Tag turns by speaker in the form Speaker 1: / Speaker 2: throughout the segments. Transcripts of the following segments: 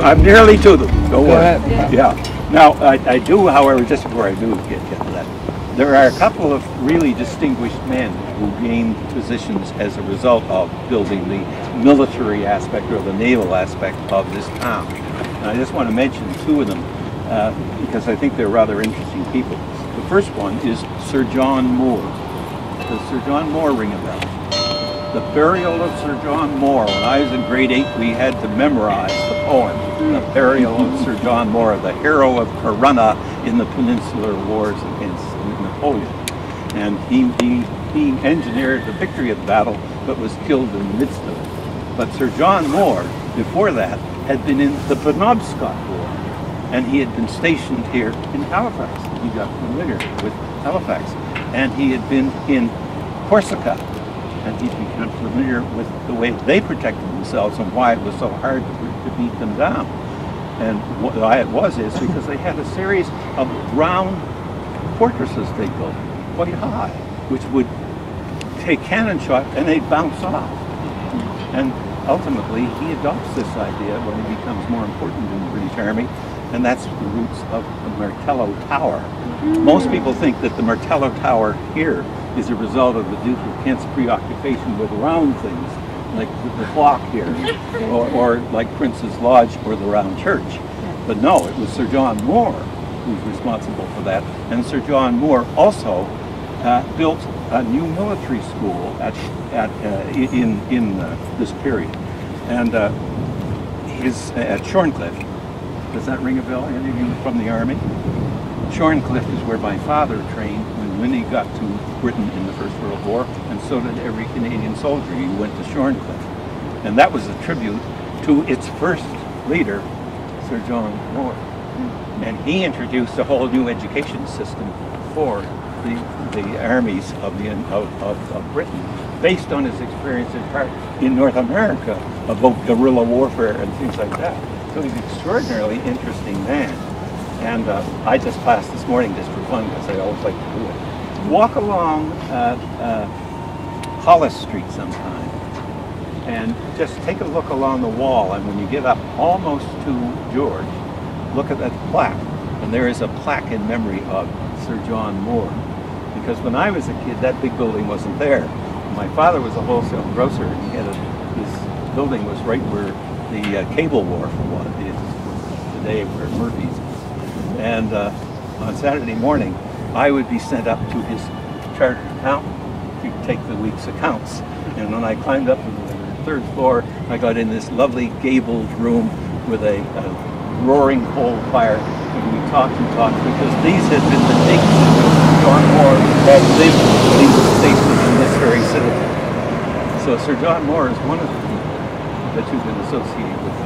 Speaker 1: I'm nearly to them. Don't worry.
Speaker 2: ahead.
Speaker 1: Yeah. Now, I do, however, just before I do get to that, there are a couple of really distinguished men who gained positions as a result of building the military aspect or the naval aspect of this town. And I just want to mention two of them because I think they're rather interesting people. The first one is Sir John Moore. Does Sir John Moore ring a bell? The Burial of Sir John Moore. When I was in grade 8, we had to memorize the poem, The Burial of Sir John Moore, the hero of Corunna in the Peninsular Wars against Napoleon. And he engineered the victory of the battle, but was killed in the midst of it. But Sir John Moore, before that, had been in the Penobscot War, and he had been stationed here in Halifax. He got familiar with Halifax, and he had been in Corsica, and he became familiar with the way they protected themselves and why it was so hard to beat them down. And why it was is because they had a series of round fortresses they built, quite high, which would take cannon shot and they'd bounce off. And ultimately, he adopts this idea when he becomes more important in the British Army, and that's the roots of the Martello Tower. Most people think that the Martello Tower here is a result of the Duke of Kent's preoccupation with round things, like the clock here, or like Prince's Lodge or the Round Church. But no, it was Sir John Moore who's responsible for that. And Sir John Moore also built a new military school in this period. And his at Shorncliffe. Does that ring a bell? Any of you from the Army? Shorncliffe is where my father trained when he got to Britain in the First World War, and so did every Canadian soldier. He went to Shorncliffe. And that was a tribute to its first leader, Sir John Moore. And he introduced a whole new education system for the armies of Britain, based on his experience in North America about guerrilla warfare and things like that. So he's an extraordinarily interesting man. And I just passed this morning just for fun because I always like to do it. Walk along Hollis Street sometime and just take a look along the wall, and when you get up almost to George, look at that plaque. And there is a plaque in memory of Sir John Moore. Because when I was a kid, that big building wasn't there. My father was a wholesale grocer, and he had this building was right where the cable wharf was, today where Murphy's is. And on Saturday morning, I would be sent up to his chartered accountant to take the week's accounts. And when I climbed up to the third floor, I got in this lovely gabled room with a roaring coal fire, and we talked and talked because these had been the dates that John Moore had lived when he was stationed in this very citadel. So Sir John Moore is one of the people that you've been associated with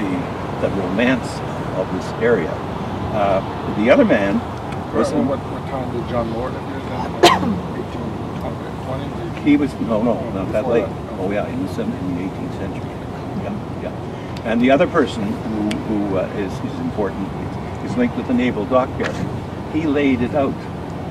Speaker 1: the romance of this area. The other man was...
Speaker 2: What time did John Moore live here then? 1820?
Speaker 1: He was, no, not that late. Oh yeah, in the 18th century. Yeah. And the other person who is important is linked with the Naval Dockyard. He laid it out.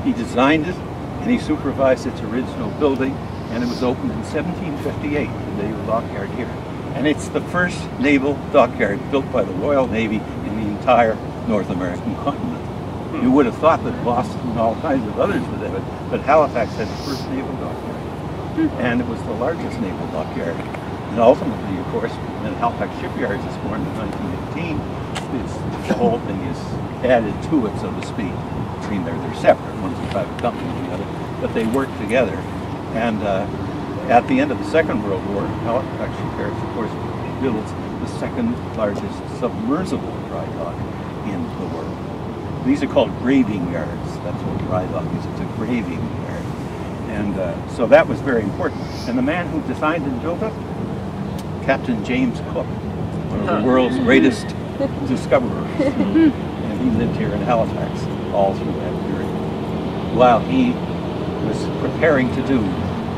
Speaker 1: He designed it, and he supervised its original building, and it was opened in 1758, the Naval Dockyard here. And it's the first naval dockyard built by the Royal Navy in the entire North American continent. You would have thought that Boston and all kinds of others would have it, but Halifax had the first naval dockyard. And it was the largest naval dockyard. And ultimately, of course, when Halifax Shipyards is born in 1918, the whole thing is added to it, so to speak. I mean, they're separate, one's a private company and the other, but they work together. And at the end of the Second World War, Halifax Shipyards, of course, builds the second largest submersible dry dock in the world. These are called graving yards. That's what dry dock is. It's a graving yard. And so that was very important. And the man who designed and built it, Captain James Cook, one of the world's greatest discoverers. And he lived here in Halifax all through that period. While he was preparing to do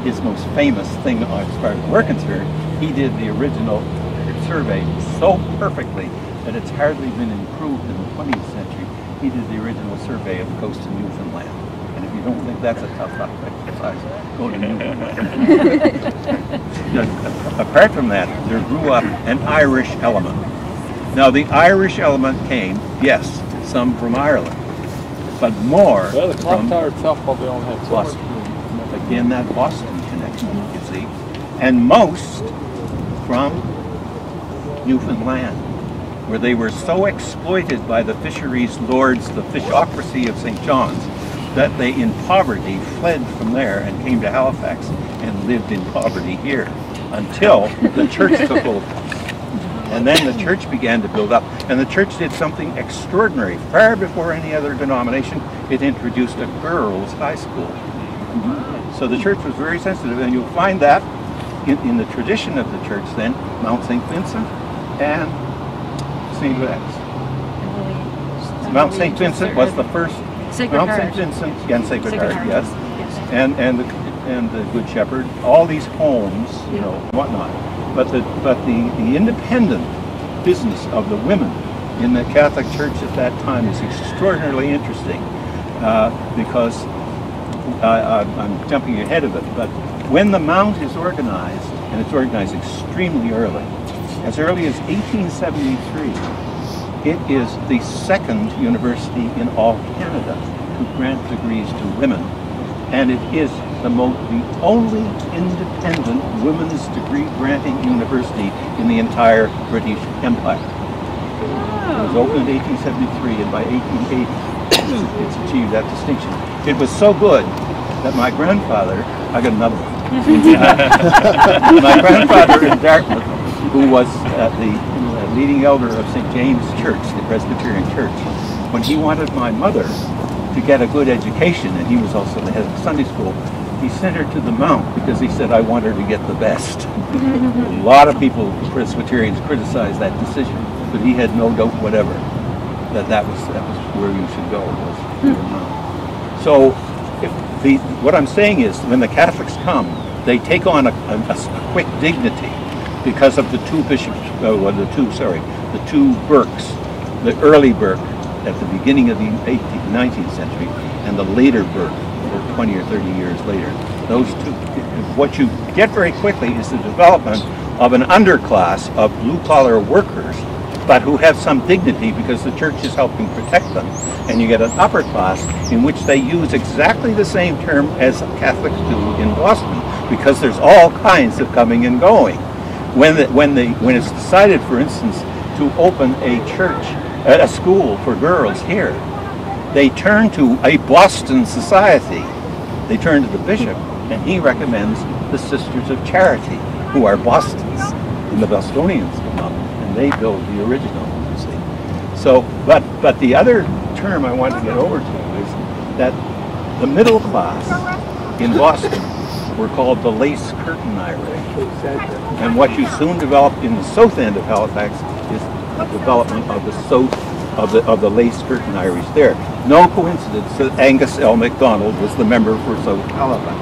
Speaker 1: his most famous thing as far as we're concerned, he did the original survey so perfectly that it's hardly been improved in the 20th century. He did the original survey of the coast of Newfoundland. And if you you don't think that's a tough exercise, go to Newfoundland. Apart from that, there grew up an Irish element. Now the Irish element came, yes, some from Ireland, but more
Speaker 2: Well, the clock
Speaker 1: from
Speaker 2: tower Tuft probably only had some.
Speaker 1: Boston. Again, that Boston connection, you see. And most from Newfoundland, where they were so exploited by the fisheries lords, the fishocracy of St. John's, that they in poverty fled from there and came to Halifax and lived in poverty here until the church took over. And then the church began to build up, and the church did something extraordinary. Far before any other denomination, it introduced a girls' high school. So the church was very sensitive, and you'll find that in the tradition of the church then, Mount St. Vincent and St. Rex. Mount St. Vincent was the first. Mount St. Vincent and Sacred Heart, yes, and the Good Shepherd. All these homes, you know, whatnot. But the independent business of the women in the Catholic Church at that time is extraordinarily interesting because I'm jumping ahead of it. But when the Mount is organized, and it's organized extremely early as 1873, it is the second university in all Canada to grant degrees to women, and it is the only independent women's degree granting university in the entire British Empire. It was opened in 1873, and by 1880 it's achieved that distinction. It was so good that my grandfather, I got another one. My grandfather in Dartmouth, who was the leading elder of St. James Church, the Presbyterian Church, when he wanted my mother to get a good education, and he was also the head of Sunday school, he sent her to the Mount because he said, I want her to get the best. A lot of people, Presbyterians, criticized that decision, but he had no doubt whatever that was where you should go, was to the Mount. So what I'm saying is, when the Catholics come, they take on a quick dignity because of the two bishops, the two Burkes, the early Burke at the beginning of the 19th century, and the later Burke, 20 or 30 years later. Those two, what you get very quickly is the development of an underclass of blue-collar workers, but who have some dignity because the church is helping protect them. And you get an upper class in which they use exactly the same term as Catholics do in Boston, because there's all kinds of coming and going. When it's decided, for instance, to open a church, a school for girls here, they turn to a Boston society. They turn to the bishop, and he recommends the Sisters of Charity, who are Bostons, and the Bostonians come up, and they build the original, you see. So, but the other term I want to get over to is that the middle class in Boston were called the lace curtain Irish. And what you soon developed in the south end of Halifax is the development of the south of the lace curtain Irish there. No coincidence that Angus L. Macdonald was the member for South Halifax.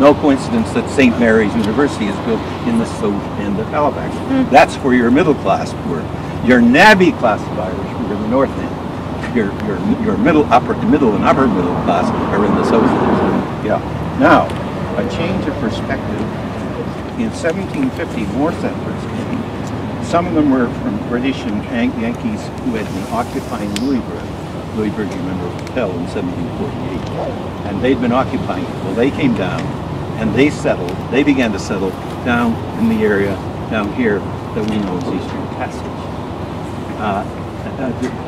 Speaker 1: No coincidence that St. Mary's University is built in the south end of Halifax. That's where your middle class were. Your navvy class of Irish were in the north end. Your middle and upper middle class are in the south end. Yeah. Now, a change of perspective. In 1750, more settlers came. Some of them were from British and Yankees who had been occupying Louisburg. Louisburg, you remember, fell in 1748. And they'd been occupying it. Well, they came down and they began to settle down in the area down here that we know as Eastern Passage.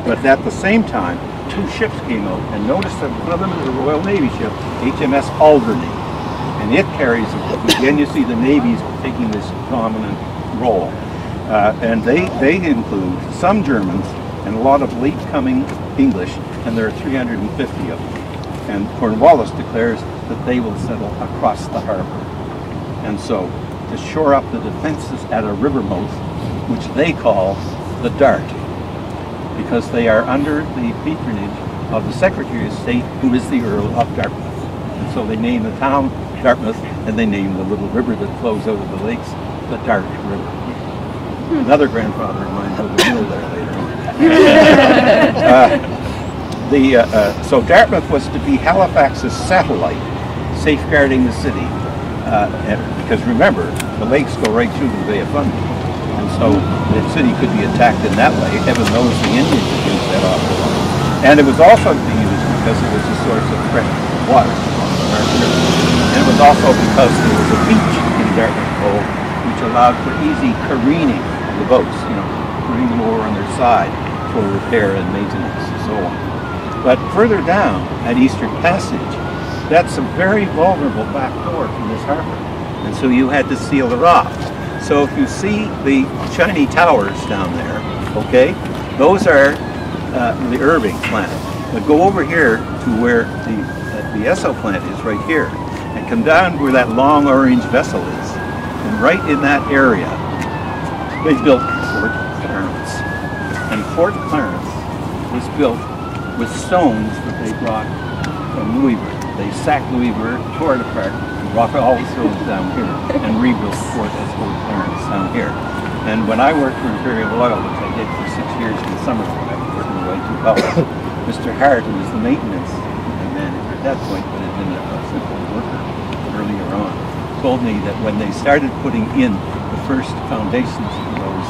Speaker 1: But at the same time, two ships came out, and notice that one of them is a Royal Navy ship, HMS Alderney. And it carries, again you see the Navy's taking this dominant role. And they include some Germans and a lot of late coming English, and there are 350 of them. And Cornwallis declares that they will settle across the harbor. And so, to shore up the defenses at a river mouth, which they call the Dart, because they are under the patronage of the Secretary of State, who is the Earl of Dartmouth. And so they name the town Dartmouth, and they name the little river that flows out of the lakes the Dart River. Another grandfather of mine was a mill there later. So Dartmouth was to be Halifax's satellite, safeguarding the city. Because remember, the lakes go right through the Bay of Fundy. And so the city could be attacked in that way. Heaven knows the Indians would use that awful lot. And it was also to be used because it was a source of fresh water on the River. And it was also because there was a beach in Dartmouth Cove which allowed for easy careening of the boats, putting them over on their side for repair and maintenance and so on. But further down at Eastern Passage, that's a very vulnerable back door from this harbor. And so you had to seal it off. So if you see the shiny towers down there, okay, those are the Irving plant. But go over here to where the Esso plant is right here, and come down where that long orange vessel is. And right in that area, they built Fort Clarence. And Fort Clarence was built with stones that they brought from Louisburg. They sacked Louisburg, tore it apart, and brought all the stones down here, and rebuilt the fort as Fort Clarence down here. And when I worked for Imperial Oil, which I did for 6 years in the summer, I was working my way to college, Mr. Hart, who was the maintenance manager at that point, but had been a simple worker earlier on, told me that when they started putting in the first foundations for those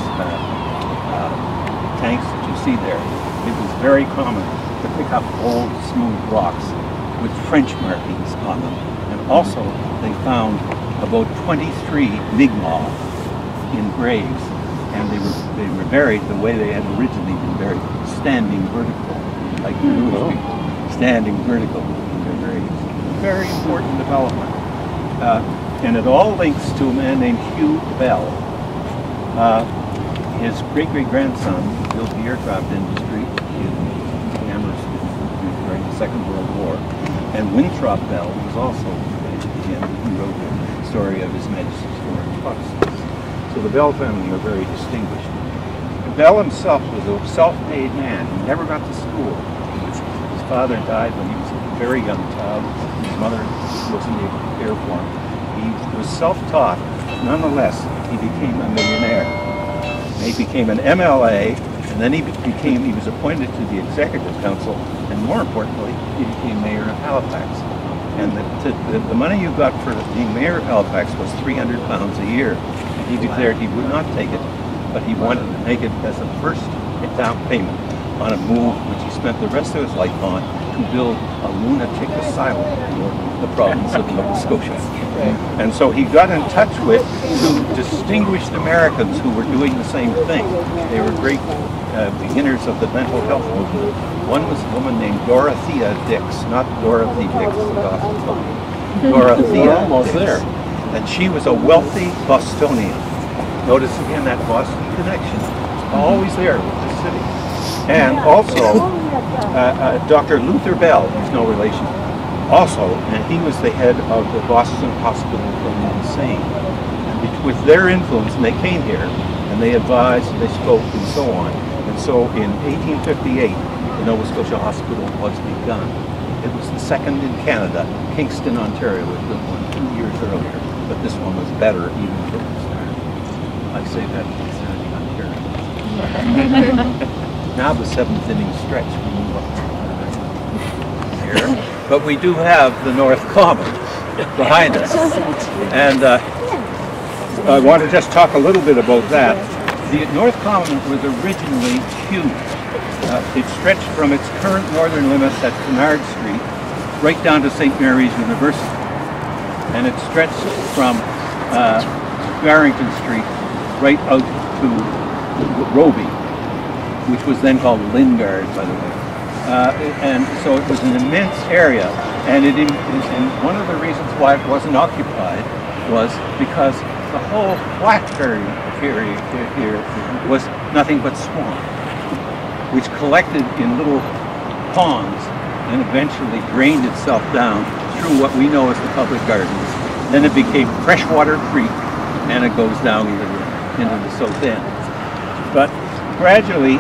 Speaker 1: tanks that you see there, it was very common to pick up old, smooth rocks with French markings on them. And also, they found about 23 Mi'kmaq in graves, and they were buried the way they had originally been buried, standing vertical, like the Jewish people, standing vertical in their graves. Very important development. And it all links to a man named Hugh Bell. His great-great-grandson built the aircraft industry in Amherst during the Second World War. And Winthrop Bell was also he wrote the story of His Majesty's Foreign Protestants. So the Bell family are very distinguished. And Bell himself was a self-made man. He never got to school. His father died when he was a very young child. His mother wasn't able to care for him. He was self-taught. Nonetheless, he became a millionaire. He became an MLA, and then he was appointed to the Executive Council, and more importantly, he became mayor of Halifax. And the money you got for being mayor of Halifax was £300 a year. And he declared he would not take it, but he wanted to make it as a first down payment on a move which he spent the rest of his life on, to build a lunatic asylum for the province of Nova Scotia. And so he got in touch with two distinguished Americans who were doing the same thing. They were great beginners of the mental health movement. One was a woman named Dorothea Dix, not Dorothy Dix, the gospel. Dorothea
Speaker 2: almost
Speaker 1: Dix.
Speaker 2: there.
Speaker 1: And she was a wealthy Bostonian. Notice again that Boston connection. Always there with the city. And also, Dr. Luther Bell, he's no relation, also, and he was the head of the Boston Hospital for the Insane. And with their influence, and they came here, and they advised, and they spoke, and so on. And so in 1858, the Nova Scotia Hospital was begun. It was the second in Canada. Kingston, Ontario was built one 2 years earlier, but this one was better even from the start. I say that concerning Ontario. Now the seventh inning stretch, we move up here. But we do have the North Common behind us. And I want to just talk a little bit about that. The North Common was originally huge. It stretched from its current northern limits at Kennard Street right down to St. Mary's University. And it stretched from Barrington Street right out to Roby, which was then called Lingard, by the way. And so it was an immense area, and one of the reasons why it wasn't occupied was because the whole Blackberry period here was nothing but swamp, which collected in little ponds and eventually drained itself down through what we know as the public gardens. Then it became Freshwater Creek, and it goes down into the south end. But gradually,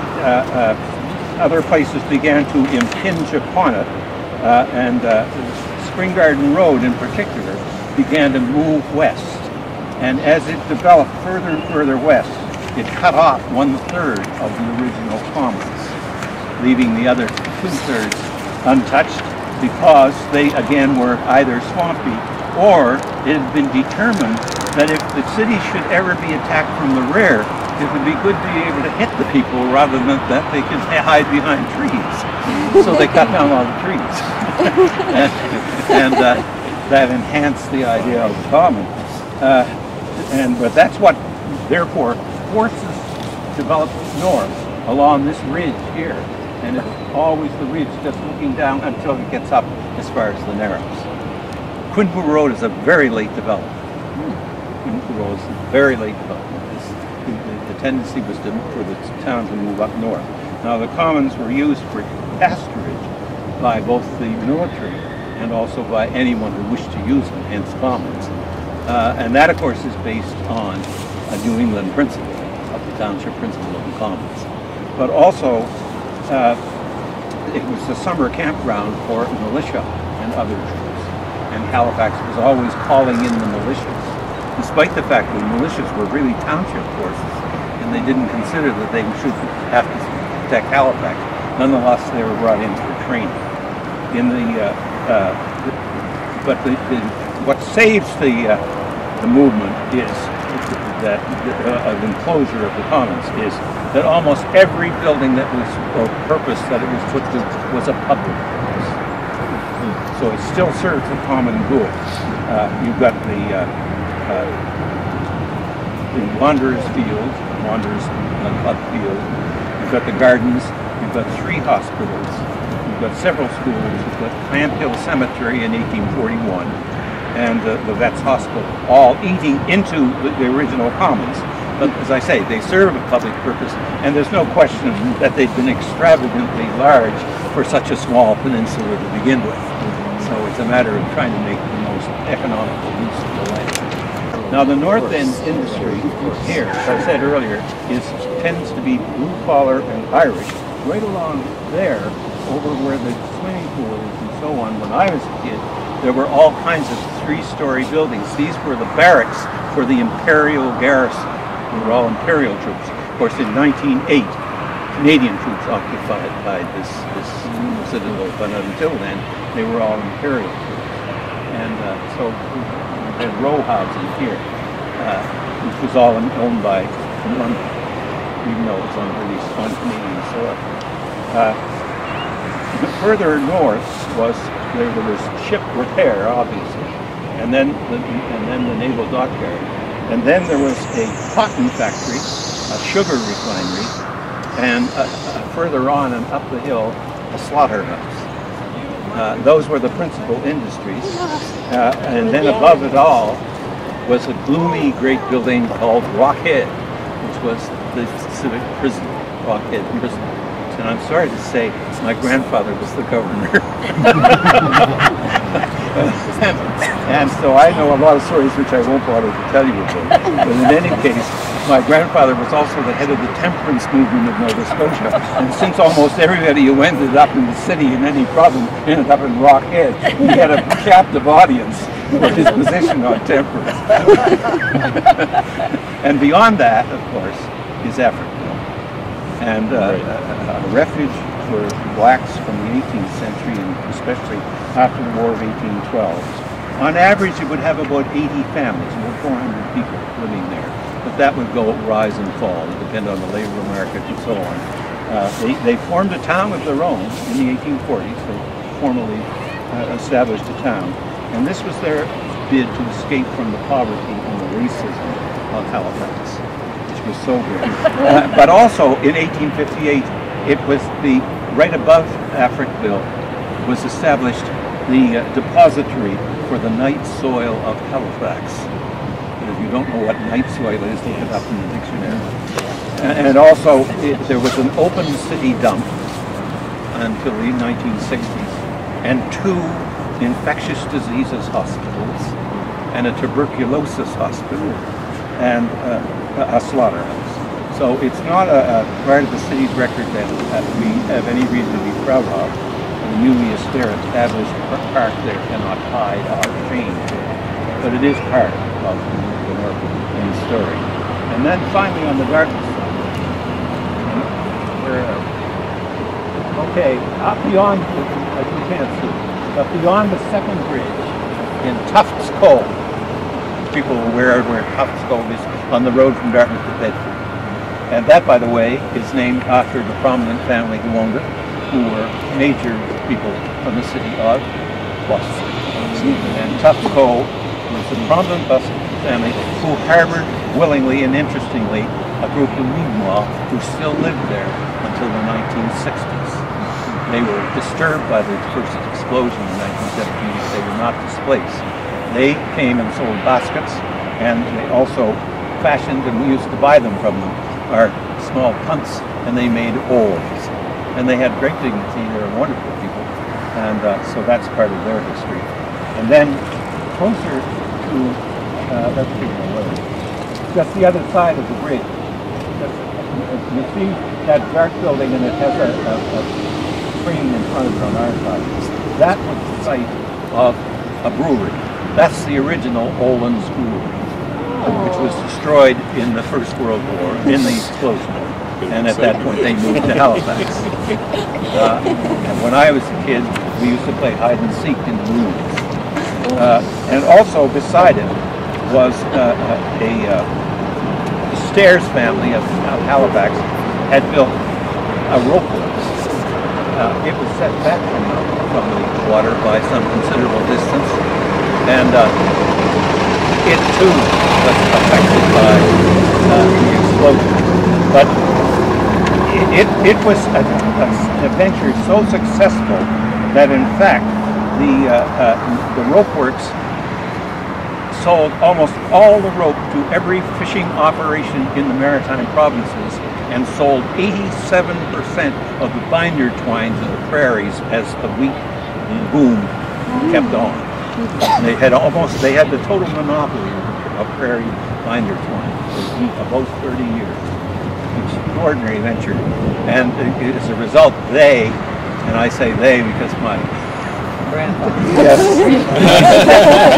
Speaker 1: other places began to impinge upon it, and Spring Garden Road in particular began to move west. And as it developed further and further west, it cut off 1/3 of the original commons, leaving the other 2/3 untouched because they again were either swampy, or it had been determined that if the city should ever be attacked from the rear, it would be good to be able to hit the people rather than that they could hide behind trees. So they cut down all the trees. and that enhanced the idea of the common. But that's what, therefore, forces developed north along this ridge here. And it's always the ridge just looking down until it gets up as far as the Narrows. Quinpool Road is a very late development. Quinpool Road is a very late development. The tendency was for the town to move up north. Now the commons were used for pasturage by both the military and also by anyone who wished to use them, hence commons. And that, of course, is based on a New England principle, of the township principle of the commons. But also, it was a summer campground for militia and other troops. And Halifax was always calling in the militias, despite the fact that the militias were really township forces, and they didn't consider that they should have to protect Halifax. Nonetheless, they were brought in for training. What saves the movement is that of enclosure of the commons is that almost every building that was, or purpose that it was put to, was a public purpose. So it still serves the common good. You've got the Wanderers Field, Wanderers Club Field. You've got the gardens. You've got 3 hospitals. You've got several schools. You've got Plant Hill Cemetery in 1841. And the Vets Hospital, all eating into the original commons. But as I say, they serve a public purpose, and there's no question that they've been extravagantly large for such a small peninsula to begin with. So it's a matter of trying to make the most economical use of the land. Now the North End industry here, as I said earlier, tends to be blue collar and Irish. Right along there, over where the swimming pool is and so on, when I was a kid, there were all kinds of 3-story buildings. These were the barracks for the Imperial garrison. They were all Imperial troops. Of course, in 1908, Canadian troops occupied this Citadel, but until then, they were all Imperial troops. And so we had row housing here, which was all owned by London, even though it was on Canadian soil. Further north was there was ship repair, obviously, and then the naval dockyard, and then there was a cotton factory, a sugar refinery, and further on and up the hill, a slaughterhouse. Those were the principal industries, and then above it all was a gloomy great building called Rockhead, which was the civic prison, Rockhead Prison. And I'm sorry to say, my grandfather was the governor. and so I know a lot of stories which I won't bother to tell you about. But in any case, my grandfather was also the head of the temperance movement of Nova Scotia. And since almost everybody who ended up in the city in any province ended up in Rockhead, he had a captive audience for his position on temperance. And beyond that, of course, is Africville. And a refuge for blacks from the 18th century, and especially after the War of 1812. On average, it would have about 80 families, about 400 people living there. But that would rise and fall. It would depend on the labor market and so on. They formed a town of their own in the 1840s. They formally established a town. And this was their bid to escape from the poverty and the racism of Halifax, which was so great. But also in 1858, it was right above Africville was established the depository for the night soil of Halifax. And if you don't know what night soil is, look it up in the dictionary. And also there was an open city dump until the 1960s, and 2 infectious diseases hospitals, and a tuberculosis hospital, and a slaughterhouse. So it's not a part of the city's record that we have any reason to be proud of. The newly established park there cannot hide our change, but it is part of the North End story. And then finally on the Dartmouth side, where Okay, up beyond, as you can't see, but beyond the second bridge in Tuft's Cove, people are aware of where Tuft's Cove is on the road from Dartmouth to Bedford. And that, by the way, is named after the prominent family who owned it, who were major people from the city of Boston. And Tuft's Cove was a prominent Boston family who harbored willingly and interestingly a group of Mi'kmaq who still lived there until the 1960s. They were disturbed by the first explosion in 1917. They were not displaced. They came and sold baskets, and they also fashioned, and we used to buy them from them, our small punts, and they made oars. And they had great dignity. They were wonderful people, and so that's part of their history. And then closer to, let's see, just the other side of the bridge, you see that dark building, and it has a screen in front of it on our side. That was the site of a brewery. That's the original Oland's Brewery, which was destroyed in the First World War, in the explosion. And at that point they moved to Halifax. And when I was a kid, we used to play hide and seek in the rooms. And also beside it was the Stairs family of Halifax had built a rope works. It was set back from the water by some considerable distance, and it too was affected by the explosion. But it was an adventure so successful that in fact the rope works sold almost all the rope to every fishing operation in the maritime provinces, and sold 87% of the binder twine to the prairies as the wheat boom kept on. They had the total monopoly of prairie binder twine for about 30 years. Extraordinary venture. And as a result, they, and I say they because my grandfather, yes,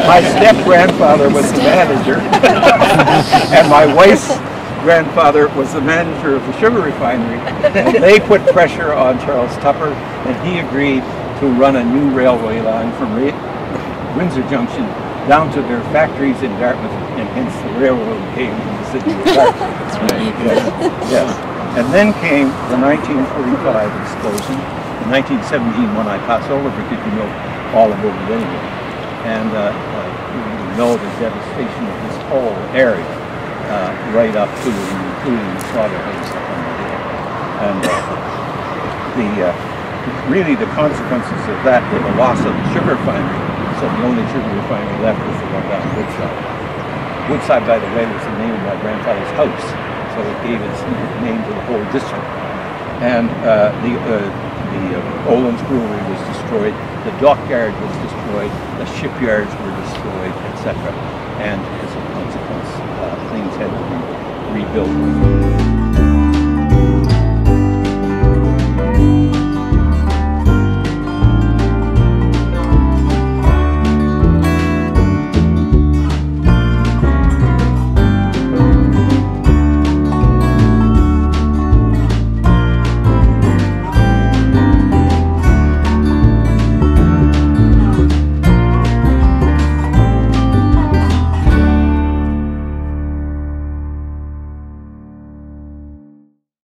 Speaker 1: my step-grandfather was the manager, and my wife's grandfather was the manager of the sugar refinery, and they put pressure on Charles Tupper, and he agreed to run a new railway line from Windsor Junction down to their factories in Dartmouth, and hence the railroad came to the city of Dartmouth. Yes. And then came the 1945 explosion, the 1917 one I pass over because you know all about it anyway, and you know the devastation of this whole area. Right up to and including the slaughterhouse up on the hill. And really the consequences of that were the loss of the sugar refinery. So the only sugar refinery left was the one down Woodside. Woodside, by the way, was the name of my grandfather's house. So it gave its name to the whole district. And the Oland's Brewery was destroyed, the dockyard was destroyed, the shipyards were destroyed, etc. And as a consequence, things had to be rebuilt.